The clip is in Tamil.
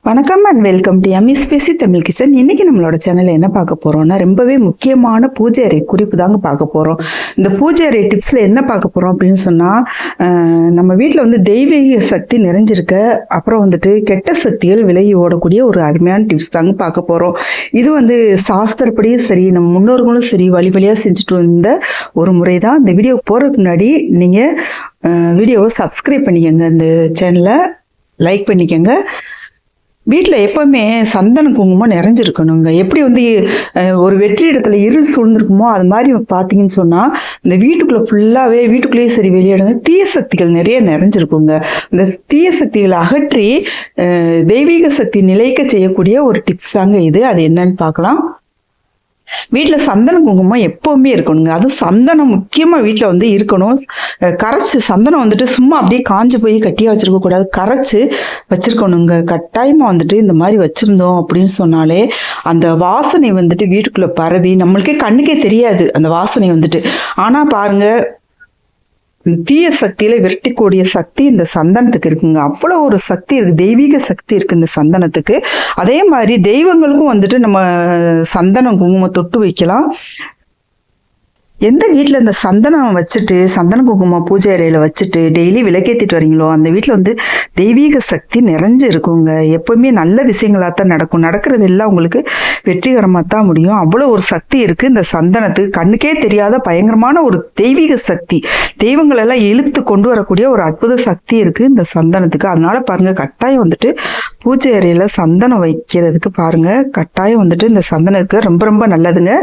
வணக்கம் அண்ட் வெல்கம் டு எம்இ ஸ்பேசி தமிழ் கிச்சன். இன்னைக்கு நம்மளோட சேனல்ல என்ன பார்க்க போறோம்னா ரொம்பவே முக்கியமான பூஜை அறை குறிப்பு தாங்க பார்க்க போறோம். இந்த பூஜை அறை டிப்ஸ்ல என்ன பார்க்க போறோம் அப்படின்னு சொன்னா, நம்ம வீட்டில் வந்து தெய்வீக சக்தி நிறைஞ்சிருக்க, அப்புறம் வந்துட்டு கெட்ட சக்திகள் விலகி ஓடக்கூடிய ஒரு அருமையான டிப்ஸ் தாங்க பார்க்க போறோம். இது வந்து சாஸ்திரப்படியும் சரி, நம்ம முன்னோர்களும் சரி வழி வழியா செஞ்சுட்டு வந்த ஒரு முறை தான். இந்த வீடியோ போறதுக்கு முன்னாடி நீங்க வீடியோவை சப்ஸ்கிரைப் பண்ணிக்கோங்க, இந்த சேனலை லைக் பண்ணிக்கோங்க. வீட்டில் எப்போவுமே சந்தன குங்குமம் நிறைஞ்சிருக்கணுங்க. எப்படி வந்து ஒரு வெற்றி இடத்துல இருள் சூழ்ந்திருக்குமோ அது மாதிரி பார்த்தீங்கன்னு சொன்னால், இந்த வீட்டுக்குள்ளே ஃபுல்லாகவே வீட்டுக்குள்ளேயே சரி வெளியிடுங்க தீய சக்திகள் நிறைய நிறைஞ்சிருக்குங்க. இந்த தீய சக்திகளை அகற்றி தெய்வீக சக்தி நிலைக்க செய்யக்கூடிய ஒரு டிப்ஸ் தாங்க இது. அது என்னன்னு பார்க்கலாம். வீட்டில் சந்தன குங்குமம் எப்போவுமே இருக்கணுங்க. அதுவும் சந்தனம் முக்கியமாக வீட்டில் வந்து இருக்கணும். கரைச்சி சந்தனம் வந்துட்டு சும்மா அப்படியே காஞ்சு போய் கட்டியாக வச்சுருக்க கூடாது, கரைச்சி வச்சுருக்கணுங்க. கட்டாயமாக வந்துட்டு இந்த மாதிரி வச்சுருந்தோம் அப்படின்னு சொன்னாலே அந்த வாசனை வந்துட்டு வீட்டுக்குள்ளே பரவி நம்மளுக்கே கண்ணுக்கே தெரியாது அந்த வாசனை வந்துட்டு. ஆனால் பாருங்கள், தீய சக்தியில விரட்டிக்கூடிய சக்தி இந்த சந்தனத்துக்கு இருக்குங்க. அவ்வளோ ஒரு சக்தி இருக்கு, தெய்வீக சக்தி இருக்கு இந்த சந்தனத்துக்கு. அதே மாதிரி தெய்வங்களுக்கும் வந்துட்டு நம்ம சந்தனம் குங்குமம் தொட்டு வைக்கலாம். எந்த வீட்டில் இந்த சந்தனம் வச்சுட்டு சந்தன குங்குமம் பூஜை அறையில் வச்சுட்டு டெய்லி விளக்கேற்றிட்டு வரீங்களோ அந்த வீட்டில் வந்து தெய்வீக சக்தி நிறைஞ்சு இருக்குங்க. எப்பவுமே நல்ல விஷயங்களாக தான் நடக்கும். நடக்கிறது எல்லாம் உங்களுக்கு வெற்றிகரமாக தான் முடியும். அவ்வளோ ஒரு சக்தி இருக்குது இந்த சந்தனத்துக்கு. கண்ணுக்கே தெரியாத பயங்கரமான ஒரு தெய்வீக சக்தி, தெய்வங்களெல்லாம் இழுத்து கொண்டு வரக்கூடிய ஒரு அற்புத சக்தி இருக்குது இந்த சந்தனத்துக்கு. அதனால பாருங்கள், கட்டாயம் வந்துட்டு பூஜை அறையில் சந்தனம் வைக்கிறதுக்கு பாருங்கள், கட்டாயம் வந்துட்டு இந்த சந்தனம் இருக்க ரொம்ப ரொம்ப நல்லதுங்க.